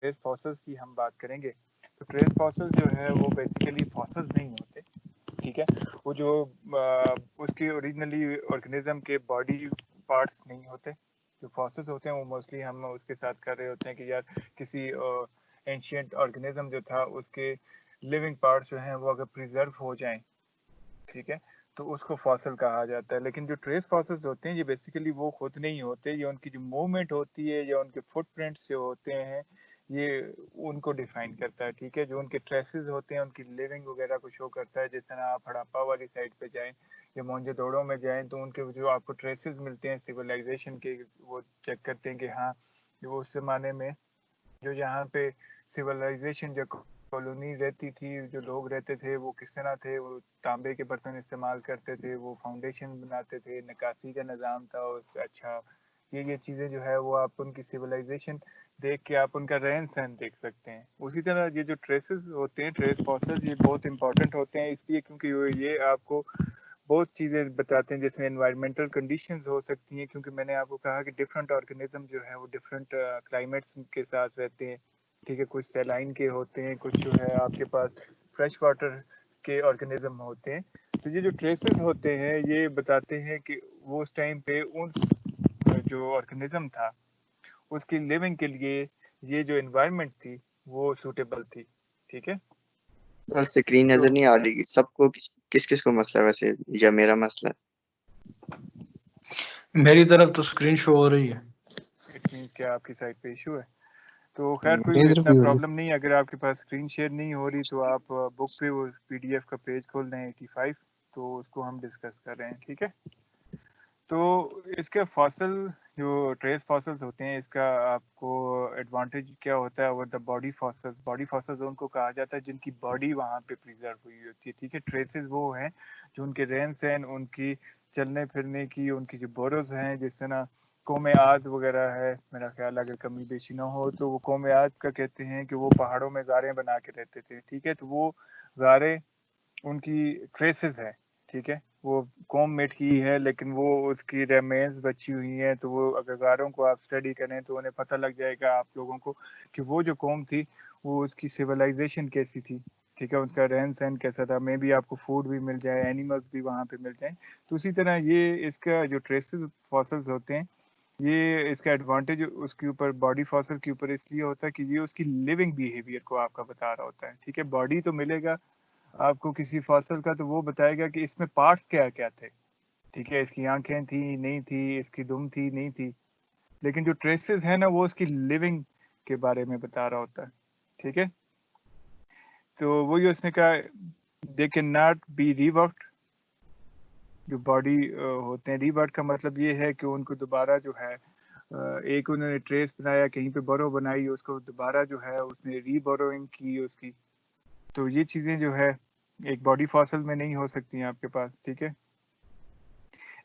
Trace fossils की हम बात करेंगे तो ट्रेस फॉसल्स जो है वो बेसिकली फॉसल्स नहीं होते, ठीक है। वो जो उसके ओरिजिनली ऑर्गेनिज्म के बॉडी पार्ट्स नहीं होते। जो फॉसल्स होते हैं वो मोस्टली हम उसके साथ कर रहे होते हैं कि यार किसी एंशियंट ऑर्गेनिज्म जो था उसके लिविंग पार्ट्स जो हैं वो अगर प्रिजर्व हो जाएं, ठीक है, तो उसको फॉसल कहा जाता है। लेकिन जो ट्रेस फॉसल्स होते हैं ये बेसिकली वो खुद नहीं होते, ये उनकी जो मूवमेंट होती है या उनके फुटप्रिंट्स जो होते हैं ये उनको डिफाइन करता है, ठीक है। जो उनके ट्रेसेस होते हैं उनकी लिविंग वगैरह को शो करता है। जिस तरह आप हड़प्पा वाली साइड पे जाएं या मोहनजोदड़ो में जाएं तो उनके जो आपको ट्रेसेस मिलते हैं सिविलाइजेशन के, वो चेक करते हैं कि हाँ वो उस जमाने में जो यहाँ पे सिविलाइजेशन जो कॉलोनी रहती थी, जो लोग रहते थे वो किस तरह थे, वो तांबे के बर्तन इस्तेमाल करते थे, वो फाउंडेशन बनाते थे, निकासी का निज़ाम था उसका। अच्छा, ये चीज़ें जो है वो आप उनकी सिविलाइजेशन देख के आप उनका रहन सहन देख सकते हैं। उसी तरह ये जो ट्रेसेस होते हैं, ट्रेस फॉसल्स, ये बहुत इंपॉर्टेंट होते हैं इसलिए क्योंकि ये आपको बहुत चीज़ें बताते हैं जिसमें एनवायरमेंटल कंडीशंस हो सकती हैं, क्योंकि मैंने आपको कहा कि डिफरेंट ऑर्गेनिज्म जो है वो डिफरेंट क्लाइमेट्स के साथ रहते हैं, ठीक है। कुछ सैलाइन के होते हैं, कुछ जो है आपके पास फ्रेश वाटर के ऑर्गेनिज्म होते हैं। तो ये जो ट्रेसेस होते हैं ये बताते हैं कि वो उस टाइम पे उन जो ऑर्गेनिज्म था उसकी लिविंग के लिए ये जो एनवायरनमेंट थी वो सूटेबल थी, ठीक है। और स्क्रीन तो नजर नहीं आ रही सबको, किस किस को मसला है वैसे, या मेरा मसला मेरी तरफ तो स्क्रीन शो हो रही है। इट मीन्स कि आपकी साइड पे इशू है। तो खैर है? कोई मेरी तरफ इतना भी हो रही प्रॉब्लम नहीं है। अगर आपके पास स्क्रीन शेयर नहीं हो रही तो आप बुक पे वो पीडीएफ का पेज खोल दें 85, तो उसको हम डिस्कस कर रहे हैं, ठीक है। तो इसके फॉसल जो ट्रेस फॉसल्स होते हैं इसका आपको एडवांटेज क्या होता है over the body fossils. Body fossils उनको कहा जाता है जिनकी बॉडी वहाँ पे प्रिजर्व हुई होती है, ठीक है। ट्रेसेस वो हैं जो उनके रहन सहन, उनकी चलने फिरने की, उनकी जो बोरोज हैं, जिस तरह कौमे आद वगैरह है, मेरा ख्याल अगर कमी बेशी ना हो तो वो कौमे आद का कहते हैं कि वो पहाड़ों में गारें बना के रहते थे, ठीक है। तो वो गारें उनकी ट्रेसेस है, ठीक है। वो कौम मेट की है लेकिन वो उसकी रेमेन्स बची हुई हैं, तो वो अगर गारों को आप स्टडी करें तो उन्हें पता लग जाएगा आप लोगों को कि वो जो कौम थी वो उसकी सिविलाइजेशन कैसी थी, ठीक है। उसका रहन सहन कैसा था, मे भी आपको फूड भी मिल जाए, एनिमल्स भी वहाँ पे मिल जाए। तो उसी तरह ये इसका जो ट्रेसेस फॉसल्स होते हैं ये इसका एडवांटेज उसके ऊपर बॉडी फॉसल के ऊपर इसलिए होता है कि ये उसकी लिविंग बिहेवियर को आपका बता रहा होता है, ठीक है। बॉडी तो मिलेगा आपको किसी फसल का तो वो बताएगा कि इसमें पार्ट्स क्या क्या थे, ठीक है। इसकी आंखें थी नहीं थी, इसकी दुम थी नहीं थी, लेकिन जो ट्रेसेस है ना वो उसकी लिविंग के बारे में बता रहा होता है, ठीक है। तो वही उसने कहा दे कैन नॉट बी रीवर्क्ड। जो बॉडी होते हैं, रीवर्क का मतलब ये है कि उनको दोबारा जो है एक उन्होंने ट्रेस बनाया, कहीं पे बोरो बनाई, उसको दोबारा जो है उसने रीबोरोइंग की उसकी। तो ये चीज़ें जो है एक बॉडी फॉसल में नहीं हो सकती हैं आपके पास, ठीक है।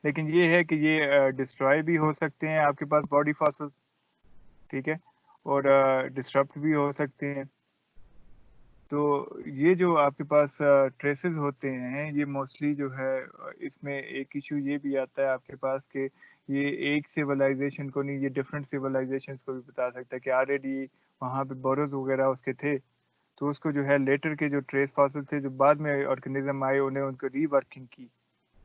लेकिन ये है कि ये डिस्ट्रॉय भी हो सकते हैं आपके पास बॉडी फॉसल, ठीक है, और डिस्टर्ब भी हो सकते हैं। तो ये जो आपके पास ट्रेसेस होते हैं ये मोस्टली जो है इसमें एक इशू ये भी आता है आपके पास कि ये एक सिविलाइजेशन को नहीं, ये डिफरेंट सिविलाइजेशंस को भी बता सकता है कि ऑलरेडी वहाँ पे बोरोज वगैरह उसके थे, तो उसको जो है लेटर के जो ट्रेस फॉसल थे जो बाद में ऑर्गेनिज्म आए उन्हें उनको रीवर्किंग की,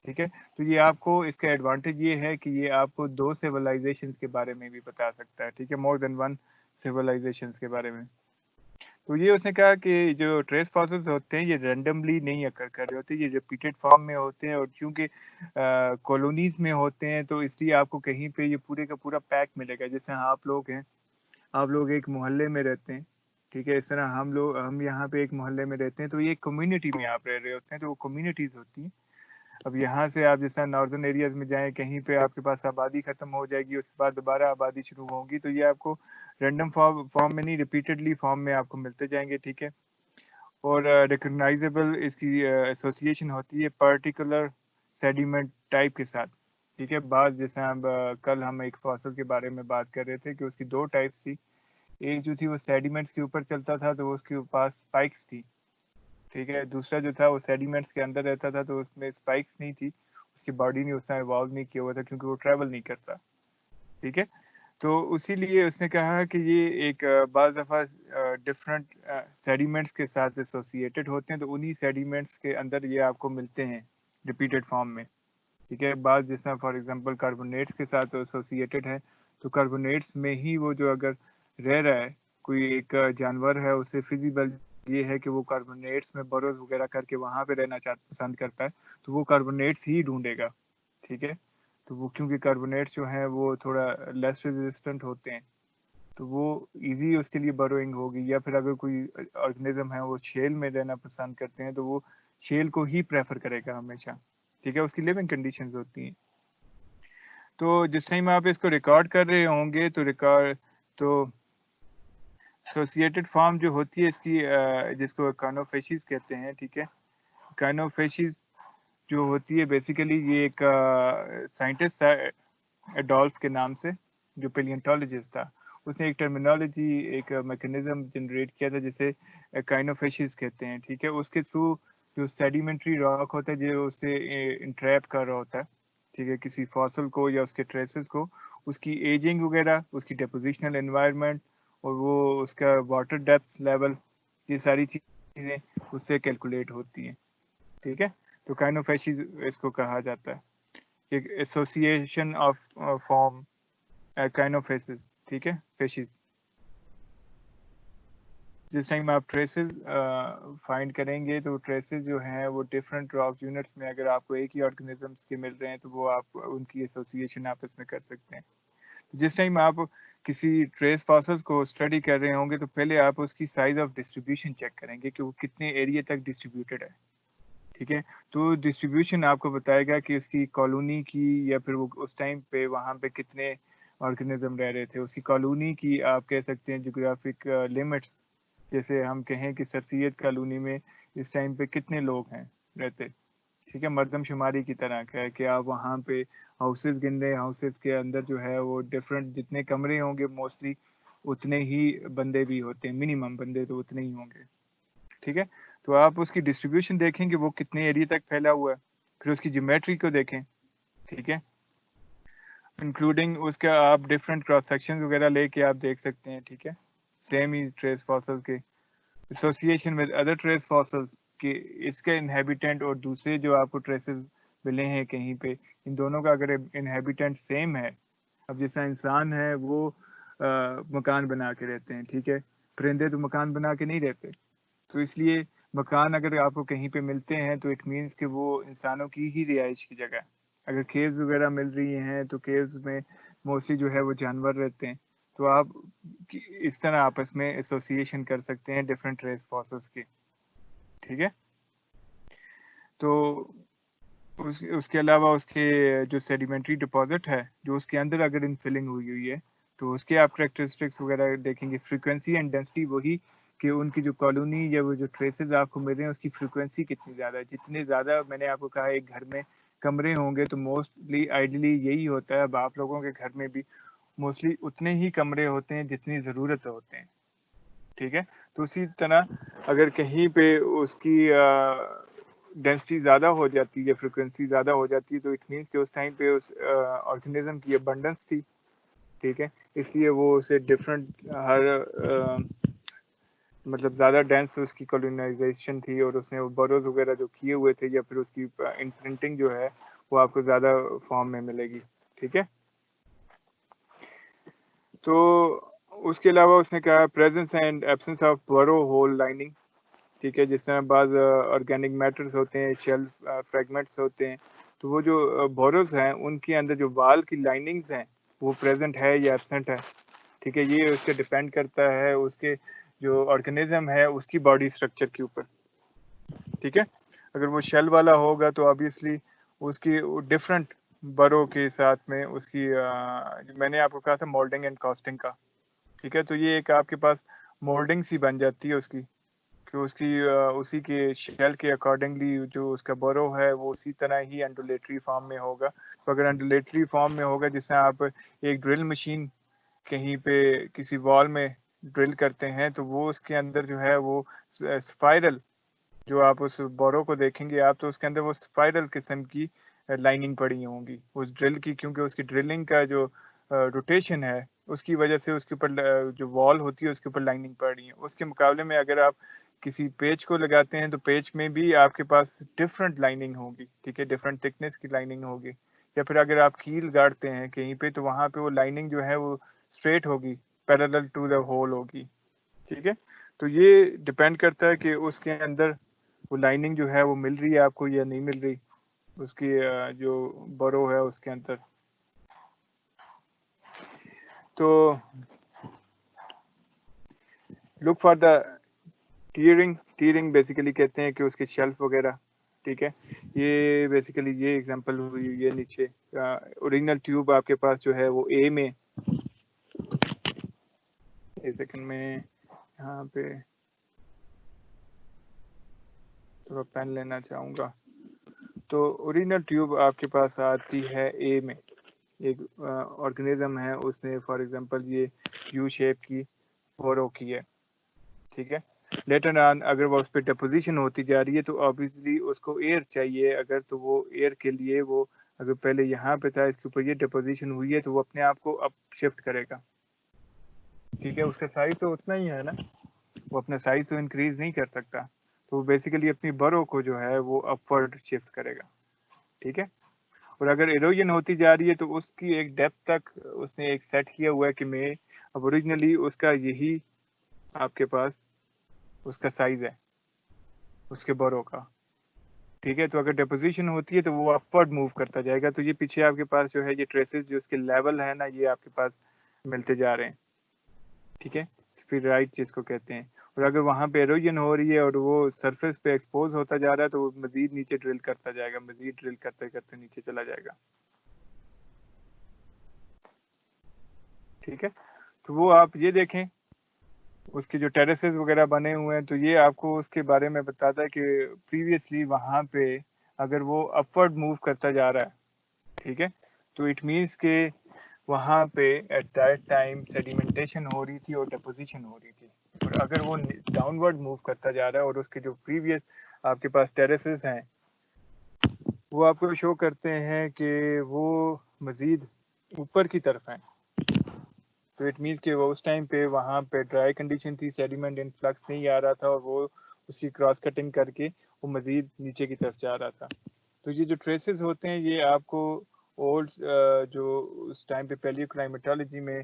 ठीक है। तो ये आपको इसका एडवांटेज ये है कि ये आपको दो सिविलाइजेशंस के बारे में भी बता सकता है, ठीक है, मोर देन वन सिविलाइजेशंस के बारे में। तो ये उसने कहा कि जो ट्रेस फॉसल्स होते हैं ये रैंडमली नहीं अकर कर रहे होते, ये रिपीटेड फॉर्म में होते हैं, और क्योंकि कॉलोनीज में होते हैं तो इसलिए आपको कहीं पे ये पूरे का पूरा पैक मिलेगा। जैसे आप लोग हैं, आप लोग एक मोहल्ले में रहते हैं, ठीक है, इस तरह हम यहाँ पे एक मोहल्ले में रहते हैं, तो ये कम्युनिटी में आप रह रहे होते हैं, तो वो कम्युनिटीज होती हैं। अब यहाँ से आप जैसा नॉर्दर्न एरियाज में जाएं, कहीं पे आपके पास आबादी खत्म हो जाएगी, उसके बाद दोबारा आबादी शुरू होगी, तो ये आपको रैंडम फॉर्म में नहीं, रिपीटेडली फॉर्म में आपको मिलते जाएंगे, ठीक है। और रिकग्नाइजेबल इसकी एसोसिएशन होती है पर्टिकुलर सेडिमेंट टाइप के साथ, ठीक है। बाद जैसे हम कल हम एक फॉसल के बारे में बात कर रहे थे कि उसकी दो टाइप्स थी। एक जो थी वो सेडिमेंट्स के ऊपर चलता था तो उसके पास स्पाइक्स थी, ठीक है। दूसरा जो था वो सेडिमेंट्स के अंदर रहता था तो उसमें स्पाइक्स नहीं थी, उसकी बॉडी ने उतना इवॉल्व नहीं किया हुआ था क्योंकि वो ट्रैवल नहीं करता, ठीक है। तो उसीलिए उसने कहा कि ये एक बाज़ दफ़ा डिफरेंट सेडिमेंट्स के साथ एसोसिएटेड होते हैं, तो उन्हीं सेडिमेंट्स के अंदर ये आपको मिलते हैं रिपीटेड फॉर्म में। ठीक है, बात जैसा फॉर एग्जांपल कार्बोनेट्स के साथ एसोसिएटेड है, तो कार्बोनेट्स में ही वो जो अगर रह रहा है कोई एक जानवर है, उसे फिजिबल ये है कि वो कार्बोनेट्स में बरोज वगैरह करके वहाँ पे रहना पसंद करता है, तो वो कार्बोनेट्स ही ढूंढेगा। ठीक है, तो वो क्योंकि कार्बोनेट्स जो हैं वो थोड़ा लेस रेजिस्टेंट होते हैं, तो वो इजी उसके लिए बरोइंग होगी। या फिर अगर कोई ऑर्गेनिज्म है वो शेल में रहना पसंद करते हैं, तो वो शेल को ही प्रेफर करेगा हमेशा। ठीक है, उसकी लिविंग कंडीशंस होती हैं। तो जिस टाइम आप इसको रिकॉर्ड कर रहे होंगे तो एसोसिएटेड फॉर्म जो होती है इसकी जिसको काइनोफेसिस कहते हैं। ठीक है, काइनोफेसिस जो होती है बेसिकली ये एक साइंटिस्ट एडोल्फ के नाम से, जो पेलियोंटोलॉजिस्ट था, उसने एक टर्मिनोलॉजी, एक मैकेनिज्म जनरेट किया था जिसे काइनोफेसिस कहते हैं। ठीक है, उसके थ्रू जो सेडिमेंट्री रॉक होता है जो उसे इंट्रैप कर रहा होता है, ठीक है, किसी फॉसल को या उसके ट्रेसेस को, उसकी एजिंग वगैरह, उसकी डेपोजिशनल एनवायरनमेंट और वो उसका वाटर डेप्थ लेवल, ये सारी चीज़ें उससे कैलकुलेट होती हैं। ठीक है, तो काइनोफेसिस इसको कहा जाता है, एक एसोसिएशन ऑफ फॉर्म काइनोफेसिस। ठीक है, फेसिस। जिस टाइम आप ट्रेसेस फाइंड करेंगे तो ट्रेसेस जो हैं वो डिफरेंट रॉक यूनिट्स में अगर आपको एक ही ऑर्गेनिजम्स के मिल रहे हैं तो वो आप उनकी एसोसिएशन आपस में कर सकते हैं। जिस टाइम आप किसी ट्रेस फॉसिल्स को स्टडी कर रहे होंगे तो पहले आप उसकी साइज ऑफ डिस्ट्रीब्यूशन चेक करेंगे कि वो कितने एरिया तक डिस्ट्रीब्यूटेड है। ठीक है, तो डिस्ट्रीब्यूशन आपको बताएगा कि उसकी कॉलोनी की, या फिर वो उस टाइम पे वहाँ पे कितने ऑर्गेनिज्म रह रहे थे, उसकी कॉलोनी की आप कह सकते हैं जोग्राफिक लिमिट्स। जैसे हम कहें कि सर सैयद कॉलोनी में इस टाइम पे कितने लोग हैं रहते। ठीक है, मरदमशुमारी की तरह का है कि आप वहाँ पे हाउसेस गिन रहे हैं, हाउसेस के अंदर जो है वो डिफरेंट जितने कमरे होंगे मोस्टली उतने ही बंदे भी होते हैं, मिनिमम बंदे तो उतने ही होंगे। ठीक है, तो आप उसकी डिस्ट्रीब्यूशन देखेंगे वो कितने एरिया तक फैला हुआ है, फिर उसकी ज्योमेट्री को देखें। ठीक है, इंक्लूडिंग उसका आप डिफरेंट क्रॉस सेक्शन वगैरह लेके आप देख सकते हैं। ठीक है, सेम ही ट्रेस फॉसिल्स के association with other trace fossils के, इसके इनहेबिटेंट और दूसरे जो आपको ट्रेसेस मिले हैं कहीं पे, इन दोनों का अगर इनहेबिटेंट सेम है, अब जैसा इंसान है वो मकान बना के रहते हैं, ठीक है, परिंदे तो मकान बना के नहीं रहते, तो इसलिए मकान अगर आपको कहीं पे मिलते हैं तो इट मीन्स कि वो इंसानों की ही रिहाइश की जगह है। अगर केव्स वगैरह मिल रही हैं तो केव्स में मोस्टली जो है वो जानवर रहते हैं, तो आप इस तरह आपस में एसोसिएशन कर सकते हैं डिफरेंट रेस फॉसिल्स की। ठीक है, तो उसके अलावा उसके जो सेडिमेंट्री डिपॉजिट है जो उसके अंदर अगर इनफिलिंग हुई हुई है तो उसके आप करेक्टरिस्टिक्स वगैरह देखेंगे, फ्रीक्वेंसी एंड डेंसिटी, वही कि उनकी जो कॉलोनी या वो जो ट्रेसेस आपको मिल रहे हैं उसकी फ्रीक्वेंसी कितनी ज़्यादा है। जितने ज़्यादा मैंने आपको कहा एक घर में कमरे होंगे तो मोस्टली आइडियली यही होता है, अब आप लोगों के घर में भी मोस्टली उतने ही कमरे होते हैं जितनी ज़रूरत होते हैं। ठीक है, तो उसी तरह अगर कहीं पे उसकी डेंसिटी ज़्यादा हो जाती है, फ्रिक्वेंसी ज़्यादा हो जाती है, तो इट मीन्स कि उस टाइम पे उस ऑर्गेनिज्म की अबंडेंस थी। ठीक है, इसलिए वो उसे डिफरेंट मतलब ज़्यादा डेंस उसकी कॉलोनाइजेशन थी और उसने वो बरोज वगैरह जो किए हुए थे, या फिर उसकी इम्प्रिंटिंग जो है वो आपको ज़्यादा फॉर्म में मिलेगी। ठीक है, तो उसके अलावा उसने कहा प्रेजेंस एंड एब्सेंस ऑफ बरो होल लाइनिंग। ठीक है, जिस तरह बाज ऑर्गेनिक मैटर्स होते हैं, शेल फ्रेगमेंट्स होते हैं, तो वो जो बोरोस हैं उनके अंदर जो वाल की लाइनिंग्स हैं वो प्रेजेंट है या एब्सेंट है। ठीक है, ये उसके डिपेंड करता है उसके जो ऑर्गेनिज्म है उसकी बॉडी स्ट्रक्चर के ऊपर। ठीक है, अगर वो शेल वाला होगा तो ऑब्वियसली उसकी डिफरेंट बरो के साथ में उसकी मैंने आपको कहा था मोल्डिंग एंड कास्टिंग का। ठीक है, तो ये एक आपके पास मोल्डिंग सी बन जाती है उसकी, कि उसकी उसी के शेल के अकॉर्डिंगली जो उसका बरो है वो उसी तरह ही एंडुलेटरी फॉर्म में होगा। तो अगर एंडुलेटरी फॉर्म में होगा, जैसे आप एक ड्रिल मशीन कहीं पे किसी वॉल में ड्रिल करते हैं तो वो उसके अंदर जो है वो स्पाइरल, जो आप उस बोरो को देखेंगे आप तो उसके अंदर वो स्पाइरल किस्म की लाइनिंग पड़ी होंगी उस ड्रिल की, क्योंकि उसकी ड्रिलिंग का जो रोटेशन है उसकी वजह से उसके ऊपर जो वॉल होती है उसके ऊपर लाइनिंग पड़ रही है। उसके मुकाबले में अगर आप किसी पेज को लगाते हैं तो पेज में भी आपके पास डिफरेंट लाइनिंग होगी, ठीक है, डिफरेंट थिकनेस की लाइनिंग होगी। या फिर अगर आप कील गाड़ते हैं कहीं पे तो वहां पे वो लाइनिंग जो है वो स्ट्रेट होगी, पैरेलल टू द होल होगी, ठीक है। तो ये डिपेंड करता है कि उसके अंदर वो लाइनिंग जो है वो मिल रही है आपको या नहीं मिल रही, उसकी जो बरो है उसके अंदर। तो look for the tearing basically कहते हैं कि उसके शेल्फ वगैरह, ठीक है। ये बेसिकली ये एग्जांपल हुई, ये नीचे ओरिजिनल ट्यूब आपके पास जो है वो ए में, एक सेकंड में यहाँ पे थोड़ा पेन लेना चाहूँगा। तो ओरिजिनल ट्यूब आपके पास आती है ए में, एक ऑर्गेनिज्म है, उसने फॉर एग्जांपल ये यू शेप की बोरो की है, ठीक है। लेटर ऑन अगर वो उस पर डिपोजिशन होती जा रही है तो ऑब्वियसली उसको एयर चाहिए, अगर तो वो एयर के लिए वो अगर पहले यहाँ पे था इसके ऊपर ये डिपोजिशन हुई है तो वो अपने आप को अप शिफ्ट करेगा, ठीक है। उसका साइज तो उतना ही है ना, वो अपना साइज तो इंक्रीज नहीं कर सकता, तो वो बेसिकली अपनी बरो को जो है वो अपवर्ड शिफ्ट करेगा, ठीक है। और अगर इरोजन होती जा रही है तो उसकी एक डेप्थ तक उसने एक सेट किया हुआ है कि मैं अब ओरिजिनली उसका यही आपके पास उसका साइज है उसके बरो का, ठीक है। तो अगर डिपोजिशन होती है तो वो अपवर्ड मूव करता जाएगा। तो ये पीछे आपके पास जो है ये ट्रेसेस जो उसके लेवल है ना ये आपके पास मिलते जा रहे हैं, ठीक है, स्फीराइट जिसको कहते हैं। और अगर वहां पे एरोजन हो रही है और वो सरफेस पे एक्सपोज होता जा रहा है तो वो मजीद नीचे ड्रिल करता जाएगा, मजीद ड्रिल करते करते नीचे चला जाएगा, ठीक है। तो वो आप ये देखें उसके जो टेरेसेस वगैरह बने हुए हैं तो ये आपको उसके बारे में बताता है कि प्रीवियसली वहां पे अगर वो अपवर्ड मूव करता जा रहा है, ठीक है, तो इट मीन्स के वहां पे एट दैट टाइम सेडिमेंटेशन हो रही थी और डिपोजिशन हो रही थी। और अगर वो डाउनवर्ड मूव करता जा रहा है और उसके जो प्रीवियस आपके पास टेरेसेस हैं वो आपको शो करते हैं कि वो मजीद ऊपर की तरफ हैं, तो इट मीन्स कि वो उस टाइम पे वहाँ पे ड्राई कंडीशन थी, सेडिमेंट इनफ्लक्स नहीं आ रहा था और वो उसकी क्रॉस कटिंग करके वो मजीद नीचे की तरफ जा रहा था। तो ये जो ट्रेसेस होते हैं ये आपको ओल्ड जो उस टाइम पे पैलियोक्लाइमेटोलॉजी में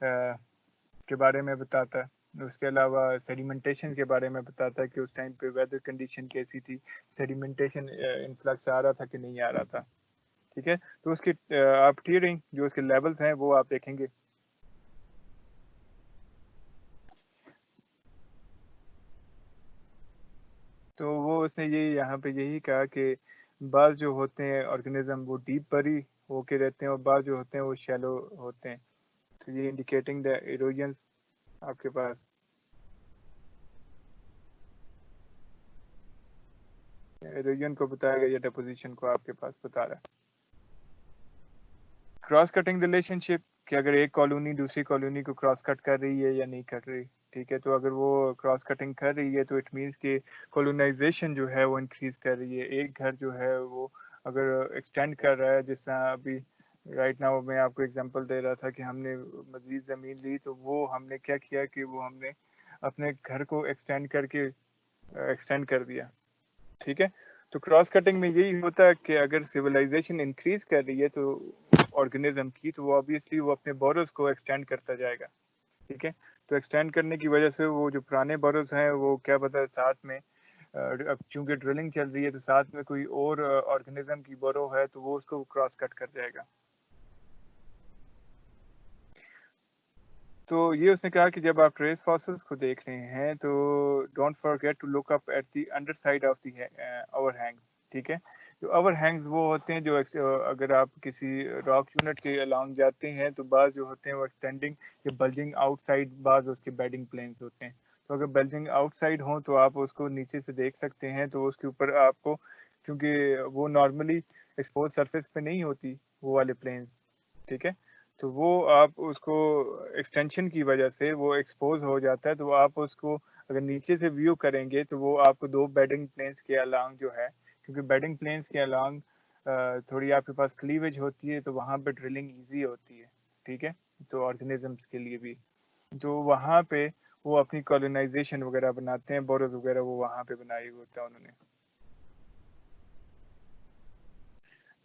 के बारे में बताता है। उसके अलावा सेडिमेंटेशन के बारे में बताता है कि उस टाइम पे वेदर कंडीशन कैसी थी, सेडिमेंटेशन इनफ्लक्स आ रहा था कि नहीं आ रहा था, ठीक है। तो उसकी आप टीयरिंग जो उसके लेवल्स हैं वो आप देखेंगे। तो वो उसने ये यहाँ पे यही कहा कि बाज जो होते हैं ऑर्गेनिज्म वो डीप बरी होके रहते हैं और बाज जो होते हैं वो शैलो होते हैं। तो ये इंडिकेटिंग द इरोजन आपके पास इरोजन को बताएगा या डिपोजिशन को आपके पास बता रहा है। क्रॉस कटिंग रिलेशनशिप कि अगर एक कॉलोनी दूसरी कॉलोनी को क्रॉस कट कर रही है या नहीं कर रही, ठीक है। तो अगर वो क्रॉस कटिंग कर रही है तो इट मीन्स कि कॉलोनाइजेशन जो है वो इंक्रीज कर रही है। एक घर जो है वो अगर एक्सटेंड कर रहा है, जिस तरह अभी राइट नाउ मैं आपको एग्जांपल दे रहा था कि हमने मजीद ज़मीन ली तो वो हमने क्या किया कि वो हमने अपने घर को एक्सटेंड कर दिया, ठीक है। तो क्रॉस कटिंग में यही होता है कि अगर सिविलाइजेशन इंक्रीज कर रही है तो ऑर्गेनिज्म की, तो वो ऑब्वियसली वो अपने बोरोस को एक्सटेंड करता जाएगा, ठीक है। तो एक्सटेंड करने की वजह से वो जो पुराने बोरोस हैं वो क्या पता साथ में अब चूंकि ड्रिलिंग चल रही है तो साथ में कोई और ऑर्गेनिज्म की बोरो है तो वो उसको क्रॉस कट कर जाएगा। तो ये उसने कहा कि जब आप ट्रेस फॉसिल्स को देख रहे हैं तो don't forget to look up at the underside of the overhangs, ठीक है। जो ओवरहैंग्स वो होते हैं जो अगर आप किसी रॉक यूनिट के अलाउंग जाते हैं तो बाज जो होते हैं वो एक्सटेंडिंग या बल्जिंग आउटसाइड, बाज उसके बेडिंग प्लेन्स होते हैं। तो अगर बल्जिंग आउटसाइड हो तो आप उसको नीचे से देख सकते हैं, तो उसके ऊपर आपको, क्योंकि वो नॉर्मली एक्सपोज सरफेस पे नहीं होती वो वाले प्लेन्स, ठीक है। तो वो आप उसको एक्सटेंशन की वजह से वो एक्सपोज हो जाता है, तो आप उसको अगर नीचे से व्यू करेंगे तो वो आपको दो बेडिंग प्लेन्स के अलांग जो है, क्योंकि बेडिंग प्लेन्स के अलांग थोड़ी आपके पास क्लीवेज होती है तो वहाँ पे ड्रिलिंग इजी होती है, ठीक है। तो ऑर्गेनिजम्स के लिए भी, तो वहाँ पे वो अपनी कॉलोनाइजेशन वगैरह बनाते हैं, बोरोज वगैरह वो वहाँ पे बनाए होता है उन्होंने।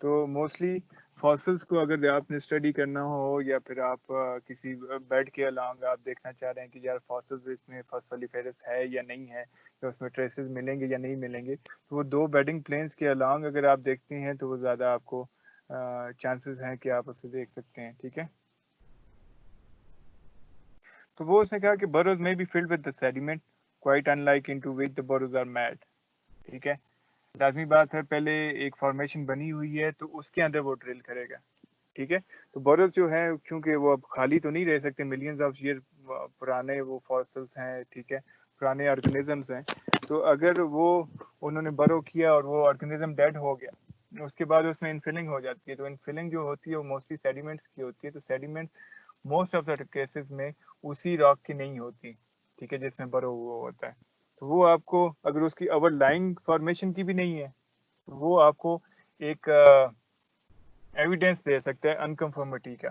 तो मोस्टली फॉसिल्स को अगर आपने स्टडी करना हो या फिर आप किसी बेड के अलांग आप देखना चाह रहे हैं कि यार फॉसिल्स इसमें फॉस्फोलिफेरस है या नहीं है, या उसमें ट्रेसेस मिलेंगे या नहीं मिलेंगे, तो वो 2 बेडिंग प्लेन्स के अलांग अगर आप देखते हैं तो वो ज़्यादा आपको चांसेस हैं कि आप उसे देख सकते हैं। ठीक है, तो वो उसने कहा कि burrows may be filled with the sediment quite unlike into which the burrows are made। ठीक है, लाजमी बात है पहले एक फॉर्मेशन बनी हुई है तो उसके अंदर वो ड्रिल करेगा। ठीक है, तो burrows जो है क्योंकि वो अब खाली तो नहीं रह सकते, मिलियंस ऑफ ईयर पुराने वो फॉसिल्स हैं, ठीक है, पुराने ऑर्गेनिजम्स हैं, तो अगर वो उन्होंने बरो किया और वो ऑर्गेनिज्म डेड हो गया, उसके बाद उसमें इनफिलिंग हो जाती है। तो इनफिलिंग जो होती है वो मोस्टली सेडिमेंट्स की होती है। तो sediment most of the cases में उसी रॉक की नहीं होती, ठीक है, जिसमें बरो हुआ होता है। तो वो आपको अगर उसकी ओवरलाइंग फॉर्मेशन की भी नहीं है तो वो आपको एक एविडेंस दे सकता है अनकंफर्मिटी का,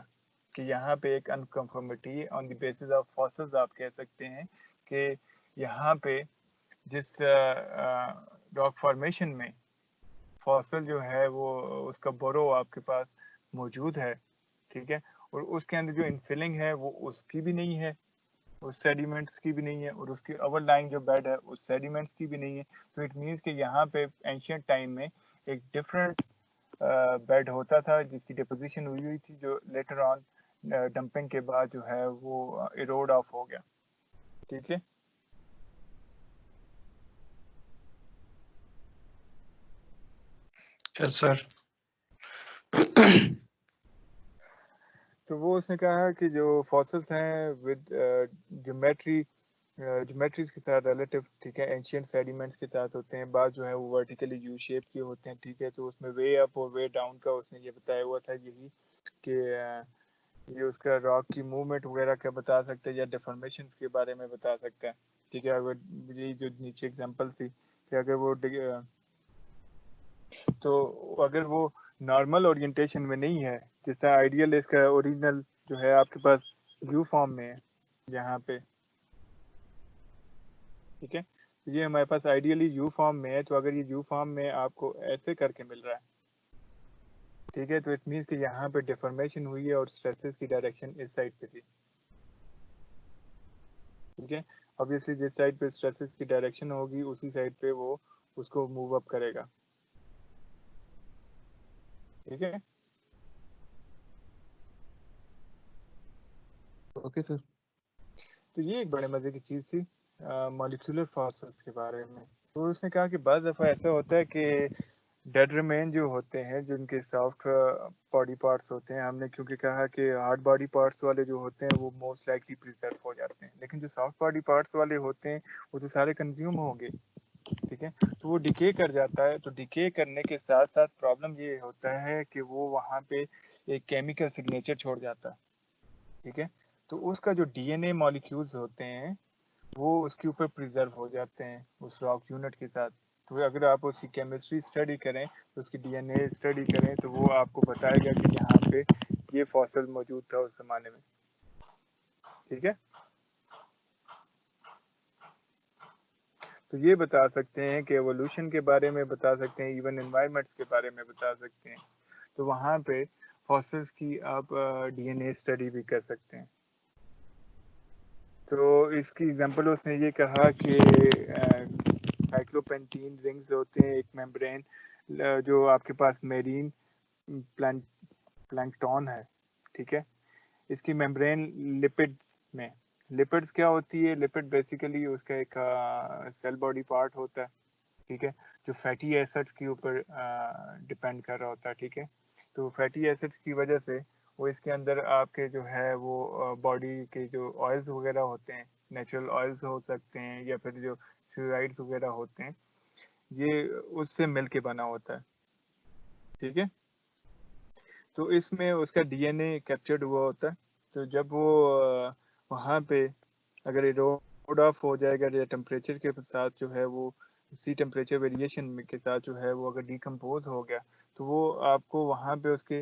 कि यहाँ पे एक unconformity on the basis of fossils आप कह सकते हैं कि यहाँ पे जिस रॉक फॉर्मेशन में फॉसिल जो है वो उसका बोरो आपके पास मौजूद है, ठीक है, और उसके अंदर जो इनफिलिंग है वो उसकी भी नहीं है, उस सेडिमेंट्स की भी नहीं है, और उसकी ओवरलाइंग जो बेड है उस सेडिमेंट्स की भी नहीं है। तो इट मीन्स कि यहाँ पे एंशियंट टाइम में एक डिफरेंट बेड होता था जिसकी डिपोजिशन हुई हुई थी, जो लेटर ऑन डंपिंग के बाद जो है वो इरोड ऑफ हो गया। ठीक है, यस सर। तो वो उसने कहा कि जो फॉसिल्स हैं विद ज्योमेट्रीज के साथ रिलेटिव, ठीक है, एंशियंट सेडिमेंट्स के साथ होते हैं, बाद जो है वो वर्टिकली यू शेप के होते हैं। ठीक है, तो उसमें वे अप और वे डाउन का उसने ये बताया हुआ था यही कि ये उसका रॉक की मूवमेंट वगैरह का बता सकते हैं या डिफॉर्मेशन के बारे में बता सकते हैं। ठीक है, अगर यही जो नीचे एग्जांपल थी कि अगर वो तो अगर वो नॉर्मल ओरिएंटेशन में नहीं है, जैसे आइडियल इसका ओरिजिनल जो है आपके पास यू फॉर्म में है यहाँ पे, ठीक है, तो ये हमारे पास आइडियली यू फॉर्म में है, तो अगर ये यू फॉर्म में आपको ऐसे करके मिल रहा है, ठीक है, तो इट मीन्स कि यहाँ पे डिफॉर्मेशन हुई है और स्ट्रेसेस की डायरेक्शन इस साइड पे थी। ठीक है, ऑब्वियसली जिस साइड पे स्ट्रेसेस की डायरेक्शन होगी उसी साइड पे वो उसको मूव अप करेगा। ठीक है, ओके सर। तो ये एक बड़े मजे की चीज थी मॉलिक्यूलर फॉसिल्स के बारे में। तो उसने कहा कि बाज़ दफ़ा ऐसा होता है कि डेड रिमेन जो होते हैं, जिनके सॉफ्ट बॉडी पार्ट्स होते हैं, हमने क्योंकि कहा कि हार्ड बॉडी पार्ट्स वाले जो होते हैं वो मोस्ट लाइकली प्रिजर्व हो जाते हैं, लेकिन जो सॉफ्ट बॉडी पार्ट्स वाले होते हैं वो तो सारे कंज्यूम होंगे। ठीक है, तो वो डिके कर जाता है। तो डिके करने के साथ साथ प्रॉब्लम ये होता है कि वो वहाँ पे एक केमिकल सिग्नेचर छोड़ जाता है। ठीक है, तो उसका जो डीएनए मॉलिक्यूल्स होते हैं वो उसके ऊपर प्रिजर्व हो जाते हैं उस रॉक यूनिट के साथ। तो अगर आप उसकी केमिस्ट्री स्टडी करें, तो उसकी डीएनए स्टडी करें, तो वो आपको बताएगा कि यहाँ पे ये फॉसिल मौजूद था उस जमाने में। ठीक है, तो ये बता सकते हैं कि एवोल्यूशन के बारे में बता सकते हैं, इवन एनवायरनमेंट्स के बारे में बता सकते हैं। तो वहाँ पे फॉसिल्स की आप डीएनए स्टडी भी कर सकते हैं। तो इसकी एग्जांपल उसने ये कहा कि साइक्लोपेंटीन रिंग्स होते हैं, एक मेम्ब्रेन जो आपके पास मेरीन प्लैंकटन है। ठीक है, इसकी मेम्ब्रेन लिपिड में, लिपिड्स क्या होती है, लिपिड बेसिकली उसका एक सेल बॉडी पार्ट होता है। ठीक है, जो फैटी एसिड्स के ऊपर डिपेंड कर रहा होता है। ठीक है, तो फैटी एसिड्स की वजह से वो इसके अंदर आपके जो है वो बॉडी के जो ऑयल्स वगैरह होते हैं, नेचुरल ऑयल्स हो सकते हैं या फिर जो स्टेरॉइड्स वगैरह होते हैं, ये उससे मिल के बना होता है। ठीक है, तो इसमें उसका डीएनए कैप्चर्ड हुआ होता है। तो जब वो वहाँ पे अगर इरोड ऑफ हो जाएगा या टेम्परेचर के साथ जो है वो सी टेम्परेचर वेरिएशन के साथ जो है वो अगर डिकम्पोज हो गया, तो वो आपको वहाँ पे उसके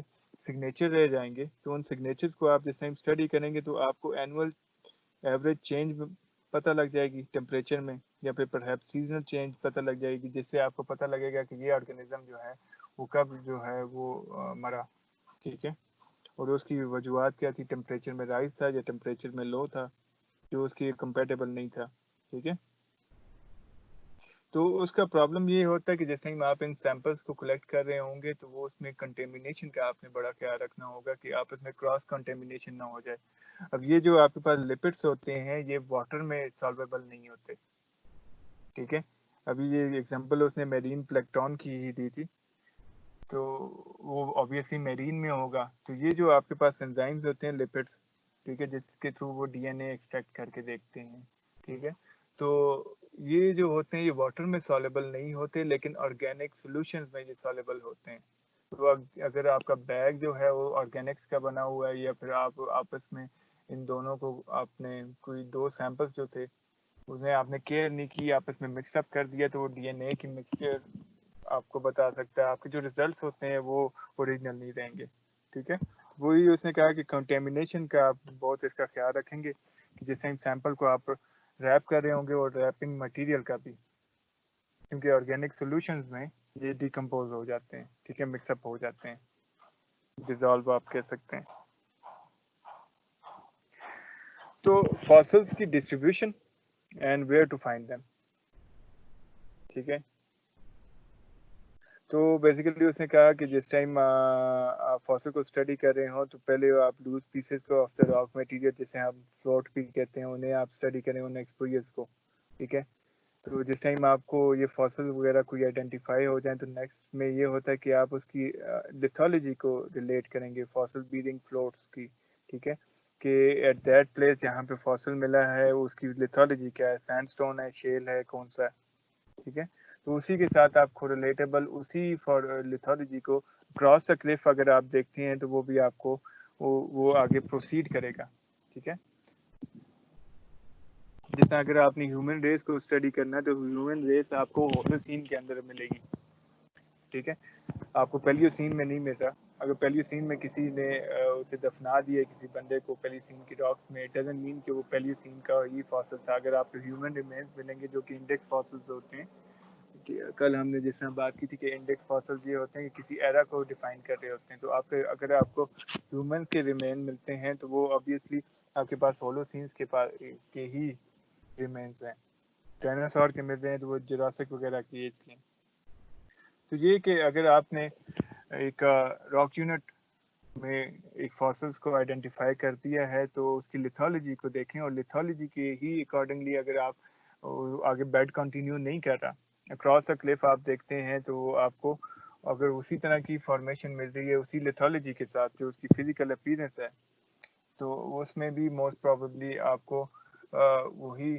सिग्नेचर रह जाएंगे, तो उन सिग्नेचर्स को आप जिस टाइम स्टडी करेंगे तो आपको एनुअल एवरेज चेंज पता लग जाएगी टेम्परेचर में, या फिर परहैप्स सीजनल चेंज पता लग जाएगी, जिससे आपको पता लगेगा कि ये ऑर्गेनिज्म जो है वो कब जो है वो मरा, ठीक है। और उसकी वजूहत क्या थी, टेम्परेचर में राइज था या टेम्परेचर में लो था, जो उसकी कंपेटेबल नहीं था, ठीक है। तो उसका प्रॉब्लम ये होता है कि जैसे ही आप इन सैंपल्स को कलेक्ट कर रहे होंगे तो वो उसमें कंटेमिनेशन का आपने बड़ा ख्याल रखना होगा कि आपस में क्रॉस कंटेमिनेशन ना हो जाए। अब ये जो आपके पास लिपिड्स होते हैं ये वाटर में सॉल्वेबल नहीं होते, ठीक है। अभी ये एग्जांपल उसने मेरीन प्लैंक्टन की ही दी थी, तो वो ऑब्वियसली मेरीन में होगा। तो ये जो आपके पास एंजाइम्स होते हैं लिपिड्स, ठीक है, जिसके थ्रू वो डीएनए एक्सट्रैक्ट करके देखते हैं, ठीक है। तो ये जो होते हैं ये वाटर में सॉलेबल नहीं होते, लेकिन ऑर्गेनिक सॉल्यूशंस में ये सॉलेबल होते हैं। तो अगर आपका बैग जो है वो ऑर्गेनिक्स का बना हुआ है, या फिर आप आपस में इन दोनों को आपने कोई दो सैंपल्स जो थे उन्हें आपने केयर नहीं की, आपस में मिक्सअप कर दिया, तो वो डीएनए की मिक्सचर आपको बता सकता है, आपके जो रिजल्ट्स होते हैं वो ओरिजिनल नहीं रहेंगे, ठीक है। वही उसने कहा कि कंटेमिनेशन का आप बहुत इसका ख्याल रखेंगे कि जिस टाइम सैंपल को आप रैप कर रहे होंगे और रैपिंग मटेरियल का भी, क्योंकि ऑर्गेनिक सॉल्यूशंस में ये डिकम्पोज हो जाते हैं, ठीक है, मिक्सअप हो जाते हैं, डिजॉल्व आप कह सकते हैं। तो फॉसिल्स की distribution and where to find them, ठीक है। तो बेसिकली उसने कहा कि जिस टाइम आप फॉसिल को स्टडी कर रहे हो तो पहले आप लूज पीसेस को ऑफ द रॉक मटेरियल, जिसे हम फ्लोट भी कहते हैं, उन्हें आप स्टडी करें, उन एक्सपोजर्स को, ठीक है। तो जिस टाइम आपको ये फॉसिल वगैरह कोई आइडेंटिफाई हो जाए तो नेक्स्ट में ये होता है कि आप उसकी लिथोलॉजी को रिलेट करेंगे फॉसिल बीरिंग फ्लोट्स की, ठीक है, कि एट दैट प्लेस जहाँ पे फॉसिल मिला है उसकी लिथोलॉजी क्या है, सैंडस्टोन है, शेल है, कौन सा है, ठीक है। तो उसी के साथ आप कोरिलेटेबल उसी फॉर लिथोलॉजी को क्रॉस द क्लिफ अगर आप देखते हैं तो वो भी आपको वो आगे प्रोसीड करेगा, ठीक है। जैसे अगर आपने ह्यूमन रेस को स्टडी करना है तो ह्यूमन रेस आपको होलोसीन के अंदर मिलेगी, ठीक है, आपको पेलियोसीन में नहीं मिलता। अगर पेलियोसीन में किसी ने उसे दफना दिया किसी बंदे को पेलियोसीन की रॉक्स में, इट डजंट मीन कि वो पेलियोसीन का ही फॉसिल था। अगर आपको ह्यूमन रिमेन्स मिलेंगे जो कि इंडेक्स फॉसिल्स होते हैं, कल हमने जिस तरह बात की थी कि इंडेक्स फॉसिल्स ये होते हैं कि किसी एरा को डिफाइन कर रहे होते हैं, तो आपके अगर आपको ह्यूमन के रिमेन मिलते हैं तो वो ऑब्वियसली आपके पास होलोसीन्स के ही रिमेन्स हैं। डायनासोर के मिल रहे हैं तो वो जुरासिक वगैरह की एज के। तो ये कि अगर आपने एक रॉक यूनिट में एक फॉसिल्स को आइडेंटिफाई कर दिया है तो उसकी लिथोलॉजी को देखें, और लिथोलॉजी के ही अकॉर्डिंगली अगर आप आगे बेड कंटिन्यू नहीं कर रहा, अक्रॉस द क्लिफ आप देखते हैं तो आपको अगर उसी तरह की फॉर्मेशन मिल रही है उसी लिथोलॉजी के साथ जो उसकी फिजिकल अपीयरेंस है, तो उसमें भी मोस्ट प्रोबेबली आपको वही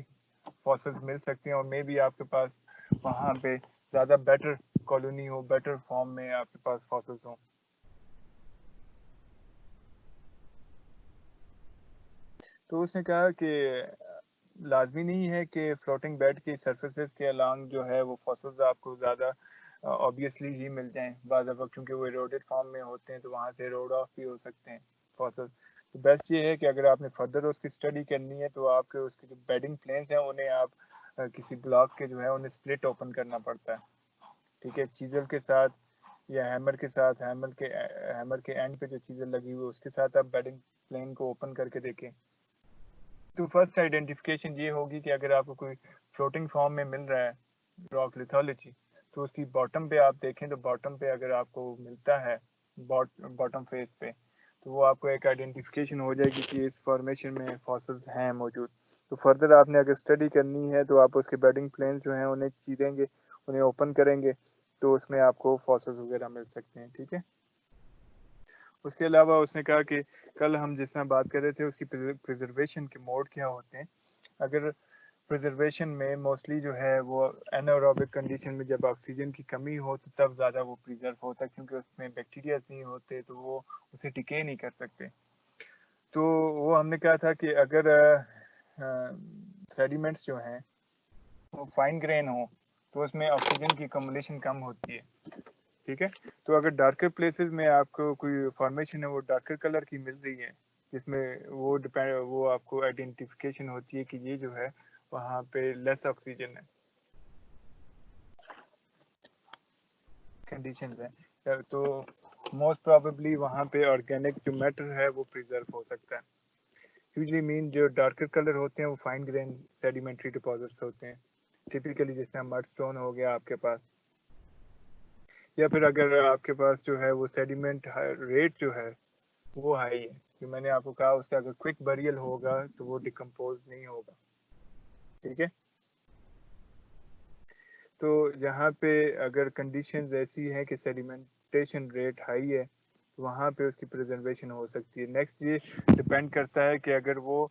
फॉसिल्स मिल सकते हैं, और मे बी आपके पास वहाँ पे ज़्यादा बेटर कॉलोनी हो, बेटर फॉर्म में आपके पास फॉसिल्स हों। तो उसने कहा कि लाजमी नहीं है कि फ्लोटिंग बेड की सरफेसेस के अलांग जो है वो फॉसिल्स आपको ज़्यादा ऑब्वियसली ही मिल जाएं बाज़ वक्त, क्योंकि वो एरोडेड फॉर्म में होते हैं तो वहाँ से एरोड ऑफ भी हो सकते हैं फॉसिल्स। तो बेस्ट ये है कि अगर आपने फर्दर उसकी स्टडी करनी है तो आपके उसके जो बेडिंग प्लेन्स हैं उन्हें आप किसी ब्लॉक के जो है उन्हें स्प्लिट ओपन करना पड़ता है, ठीक है, चीजल के साथ या हैमर के साथ, हैमर के एंड पे जो चीजल लगी हुई है उसके साथ आप बेडिंग प्लेन को ओपन करके देखें। तो फर्स्ट आइडेंटिफिकेशन ये होगी कि अगर आपको कोई फ्लोटिंग फॉर्म में मिल रहा है रॉक लिथोलॉजी, तो उसकी बॉटम पे आप देखें तो बॉटम पे अगर आपको मिलता है बॉटम फेस पे, तो वो आपको एक आइडेंटिफिकेशन हो जाएगी कि इस फॉर्मेशन में फॉसिल्स हैं मौजूद। तो फर्दर आपने अगर स्टडी करनी है तो आप उसके बेडिंग प्लेन जो हैं उन्हें चीरेंगे, उन्हें ओपन करेंगे, तो उसमें आपको फॉसिल्स वगैरह मिल सकते हैं, ठीक है। उसके अलावा उसने कहा कि कल हम जिस तरह बात कर रहे थे उसकी प्रिजर्वेशन के मोड क्या होते हैं। अगर प्रिजर्वेशन में मोस्टली जो है वो एनारोबिक कंडीशन में जब ऑक्सीजन की कमी हो तो तब ज़्यादा वो प्रिजर्व होता है, क्योंकि उसमें बैक्टीरिया नहीं होते तो वो उसे टिके नहीं कर सकते। तो वो हमने कहा था कि अगर सेडिमेंट्स जो हैं वो फाइन ग्रेन हो तो उसमें ऑक्सीजन की कम्युलेशन कम होती है, ठीक है। तो अगर डार्कर प्लेसेस में आपको कोई फॉर्मेशन है वो डार्कर कलर की मिल रही है, जिसमें वो आपको आइडेंटिफिकेशन होती है कि ये जो है वहाँ पे लेस ऑक्सीजन है, कंडीशंस है, तो मोस्ट प्रोबेबली वहाँ पे ऑर्गेनिक जो मैटर है वो प्रिजर्व हो सकता है। यूजली मीन जो डार्कर कलर होते हैं वो फाइन ग्रेन सेडिमेंट्री डिपॉजिट्स होते हैं, टिपिकली जिसमें मड स्टोन हो गया आपके पास, या फिर अगर आपके पास जो है वो सेडिमेंट रेट जो है वो हाई है, कि मैंने आपको कहा उसका अगर क्विक बरियल होगा तो वो डिकम्पोज नहीं होगा, ठीक है। तो जहाँ पे अगर कंडीशंस ऐसी हैं कि सेडिमेंटेशन रेट हाई है तो वहाँ पे उसकी प्रिजर्वेशन हो सकती है। नेक्स्ट ये डिपेंड करता है कि अगर वो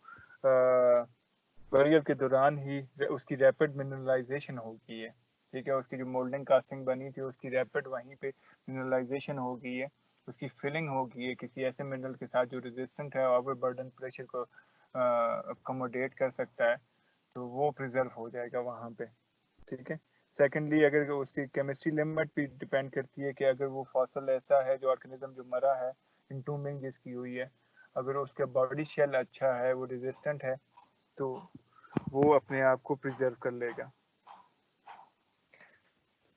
बरियल के दौरान ही उसकी रैपिड मिनरलाइजेशन हो गई है, ठीक है, उसकी जो मोल्डिंग कास्टिंग बनी थी उसकी रैपिड वहीं पे मिनरलाइजेशन हो गई है, उसकी फिलिंग हो गई है किसी ऐसे मिनरल के साथ जो रेजिस्टेंट है ओवरबर्डन प्रेशर को अकोमोडेट कर सकता है, तो वो प्रिजर्व हो जाएगा वहाँ पे, ठीक है। सेकेंडली अगर उसकी केमिस्ट्री लिमिट भी डिपेंड करती है कि अगर वो फॉसल ऐसा है जो ऑर्गेनिज्म जो मरा है, इंटूमिंग जिसकी हुई है, अगर उसका बॉडी शेल अच्छा है, वो रेजिस्टेंट है, तो वो अपने आप को प्रिजर्व कर लेगा।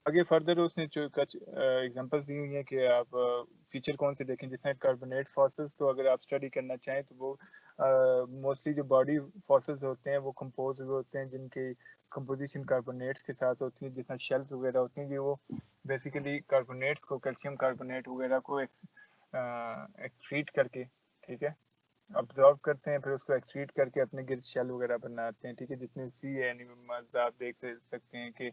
आगे फर्दर उसने जो कुछ एग्जांपल्स दी हुई हैं कि आप फीचर कौन से देखें जिसमें कार्बोनेट फॉसल्स, तो अगर आप स्टडी करना चाहें तो वो मोस्टली जो बॉडी फॉसल्स होते हैं वो कंपोज हुए होते हैं जिनकी कंपोजिशन कार्बोनेट्स के साथ होती है, जिसमें शेल्स वगैरह होती हैं, कि वो बेसिकली कार्बोनेट्स को, कैल्शियम कार्बोनेट वगैरह को एक्सक्रीट करके, ठीक है, ऑब्जॉर्व करते हैं, फिर उसको एक्सक्रीट करके अपने गिर्द शेल वगैरह बनाते हैं, ठीक है। जितने सी एनिमल्स आप देख सकते हैं कि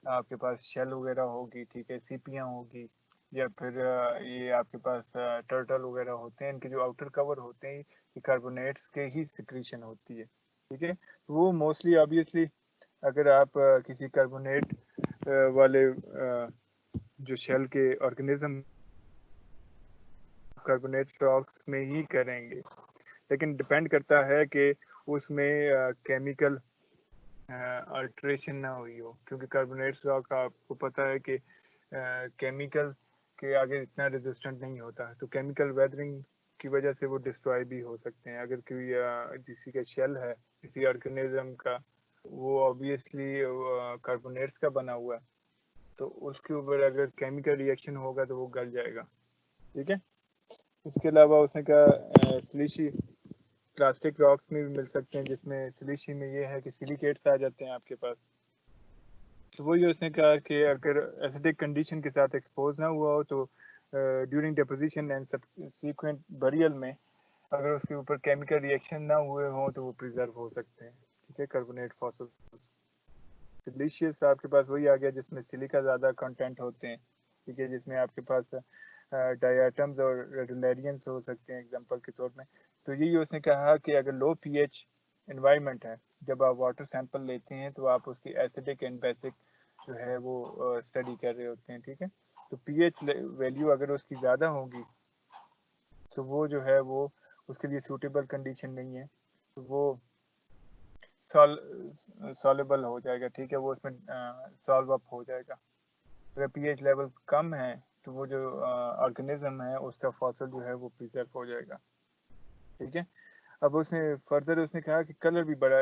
आपके पास शेल वगैरह होगी, ठीक है, सीपियाँ होगी, या फिर ये आपके पास टर्टल वगैरह होते हैं, इनके जो आउटर कवर होते हैं ये कार्बोनेट्स के ही सिक्रीशन होती है, ठीक है। वो मोस्टली ऑब्वियसली अगर आप किसी कार्बोनेट वाले जो शेल के ऑर्गेनिज्म कार्बोनेट रॉक्स में ही करेंगे, लेकिन डिपेंड करता है कि उसमें केमिकल अल्ट्रेशन ना हुई हो, क्योंकि कार्बोनेट रॉक आपको पता है कि केमिकल के आगे इतना रेजिस्टेंट नहीं होता, तो केमिकल वेदरिंग की वजह से वो डिस्ट्रॉय भी हो सकते हैं। अगर कोई किसी का शेल है किसी ऑर्गेनिज्म का, वो ऑब्वियसली कार्बोनेट्स का बना हुआ है, तो उसके ऊपर अगर केमिकल रिएक्शन होगा तो वो गल जाएगा, ठीक है। इसके अलावा उसने कहा सिलिशी प्लास्टिक रॉक्स में भी मिल सकते हैं, जिसमें सिलिशी में ये है कि सिलिकेट्स आ जाते हैं आपके पास, तो वही उसने कहा कि अगर एसिडिक कंडीशन के साथ एक्सपोज ना हुआ हो तो during deposition and subsequent burial में अगर उसके ऊपर केमिकल रिएक्शन ना हुए हों तो वो प्रिजर्व हो सकते हैं, ठीक है, कार्बोनेट फॉसिल। सिलिशियस आपके पास वही आ गया जिसमें सिलिका ज़्यादा कंटेंट होते हैं, ठीक है, जिसमें आपके पास डायटम्स और रेडुलेरियंस हो सकते हैं एग्जांपल के तौर में। तो यही उसने कहा कि अगर लो पीएच एनवायरनमेंट है, जब आप वाटर सैंपल लेते हैं तो आप उसकी एसिडिक एंड बेसिक जो है वो स्टडी कर रहे होते हैं, ठीक है। तो पीएच वैल्यू अगर उसकी ज़्यादा होगी तो वो जो है वो उसके लिए सूटेबल कंडीशन नहीं है, तो वो सॉल्युबल हो जाएगा, ठीक है, वो उसमें सॉल्व अप हो जाएगा। अगर पीएच लेवल कम है तो वो जो ऑर्गेनिज्म है उसका फॉसल जो है वो प्रिजर्व हो जाएगा, ठीक है। अब उसने फर्दर उसने कहा कि कलर भी बड़ा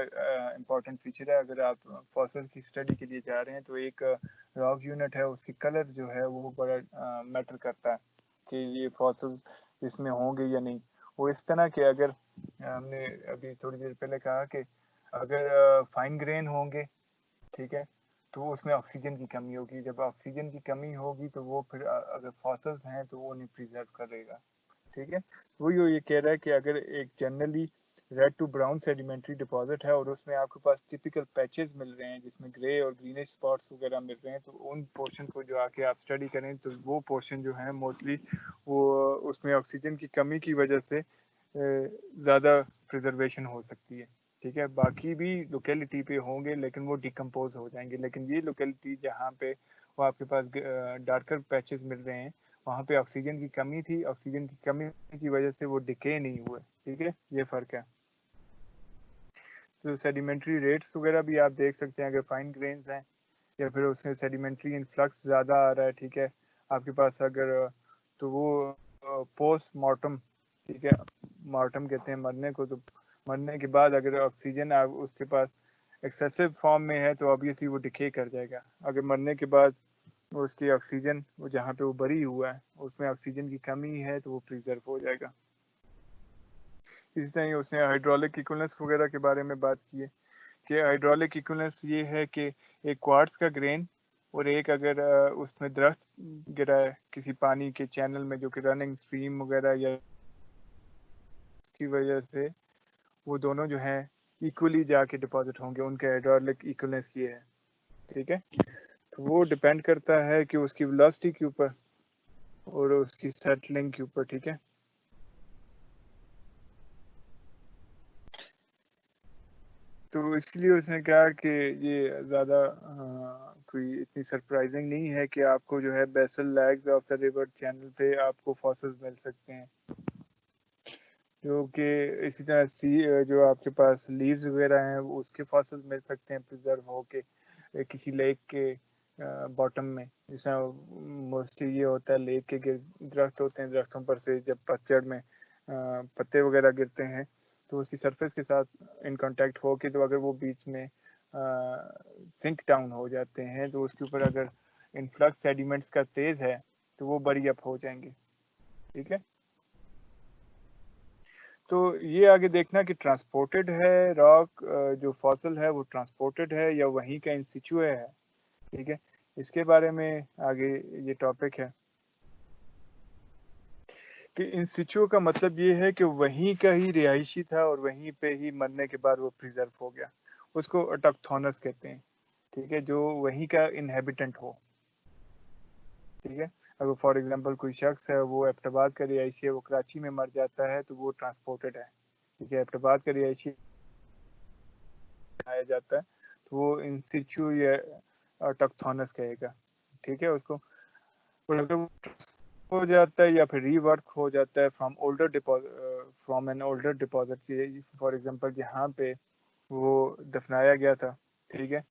इंपॉर्टेंट फीचर है। अगर आप फॉसल की स्टडी के लिए जा रहे हैं तो एक रॉक यूनिट है उसकी कलर जो है वो बड़ा मैटर करता है कि ये फॉसल इसमें होंगे या नहीं। वो इस तरह के अगर हमने अभी थोड़ी देर पहले कहा कि अगर फाइन ग्रेन होंगे, ठीक है, तो उसमें ऑक्सीजन की कमी होगी, जब ऑक्सीजन की कमी होगी तो वो फिर अगर फॉसल्स हैं तो वो नहीं प्रिजर्व करेगा, ठीक है। वही ये कह रहा है कि अगर एक generally red to brown sedimentary deposit है और उसमें आपके पास टिपिकल पैचेस मिल रहे हैं जिसमें ग्रे और ग्रीनिश स्पॉट्स वगैरह मिल रहे हैं, तो उन पोर्शन को जो आके आप स्टडी करें तो वो पोर्शन जो है मोस्टली वो उसमें ऑक्सीजन की कमी की वजह से ज़्यादा प्रिजर्वेशन हो सकती है, ठीक है। बाकी भी लोकेलिटी पे होंगे लेकिन वो डिकम्पोज हो जाएंगे, लेकिन ये लोकेलिटी जहाँ पे वो आपके पास डार्कर पैचेस मिल रहे हैं वहाँ पे ऑक्सीजन की कमी थी, ऑक्सीजन की कमी की वजह से वो डिके नहीं हुए, ठीक है, ये फ़र्क है। तो सेडिमेंट्री रेट्स वगैरह भी आप देख सकते हैं, अगर फाइन ग्रेन्स हैं या फिर उसमें सेडिमेंट्री इनफ्लक्स ज़्यादा आ रहा है, ठीक है, आपके पास अगर तो वो पोस्ट मॉर्टम, ठीक है, मॉर्टम कहते हैं मरने को, तो मरने के बाद अगर ऑक्सीजन आप उसके पास एक्सेसिव फॉर्म में है तो ऑब्वियसली वो डिके कर जाएगा। अगर मरने के बाद उसकी ऑक्सीजन वो जहाँ पे वो बरी हुआ है उसमें ऑक्सीजन की कमी है तो वो प्रिजर्व हो जाएगा। इसी तरह उसने हाइड्रोलिक इक्विवेलेंस वगैरह के बारे में बात की है कि हाइड्रोलिक इक्विवेलेंस ये है कि एक क्वार्ट्ज का ग्रेन और एक अगर उसमें दरख्त गिरा है किसी पानी के चैनल में जो कि रनिंग स्ट्रीम वगैरह या की वजह से वो दोनों जो हैं इक्वली जाके डिपॉजिट होंगे, उनके हाइड्रोलिक इक्विवेलेंस ये है, ठीक है। तो वो डिपेंड करता है कि उसकी वेलोसिटी के ऊपर और उसकी सेटलिंग के ऊपर, ठीक है। तो इसलिए उसने कहा कि ये ज़्यादा कोई इतनी सरप्राइजिंग नहीं है कि आपको जो है basal lags of the river channel पे आपको फॉसिल्स मिल सकते हैं, जो कि इसी तरह जो आपके पास लीव्स वगैरह हैं वो उसके फॉसिल्स मिल सकते हैं प्रिजर्व होके किसी लेक के बॉटम में। जैसा मोस्टली ये होता है लेक के दरख्त होते हैं, दरख्तों पर से जब पतझड़ में पत्ते वगैरह गिरते हैं तो उसकी सरफेस के साथ इन कांटेक्ट होके तो अगर वो बीच में सिंक डाउन हो जाते हैं तो उसके ऊपर अगर इनफ्लक्स सेडिमेंट्स का तेज है तो वो बरी अप हो जाएंगे, ठीक है। तो ये आगे देखना कि ट्रांसपोर्टेड है रॉक, जो फॉसिल है वो ट्रांसपोर्टेड है या वहीं का इन सिचु है, ठीक है। इसके बारे में आगे ये टॉपिक है कि इन सिचुओ का मतलब ये है कि वहीं का ही रिहायशी था और वहीं पे ही मरने के बाद वो प्रिजर्व हो गया, उसको ऑटोक्थोनस कहते हैं, ठीक है, जो वहीं का इनहेबिटेंट हो, ठीक है। अगर फॉर एग्जांपल कोई शख्स है वो एबटाबाद का रिहायशी है, वो कराची में मर जाता है तो वो ट्रांसपोर्टेड है, ठीक है। एबटाबाद का रिहायशी आया जाता है तो वो इन सिचु या ऑटोक्थोनस कहेगा, ठीक है उसको। और अगर हो जाता है या फिर रीवर्क हो जाता है from an older deposit, for example जहाँ पे वो दफनाया गया था, ठीक है,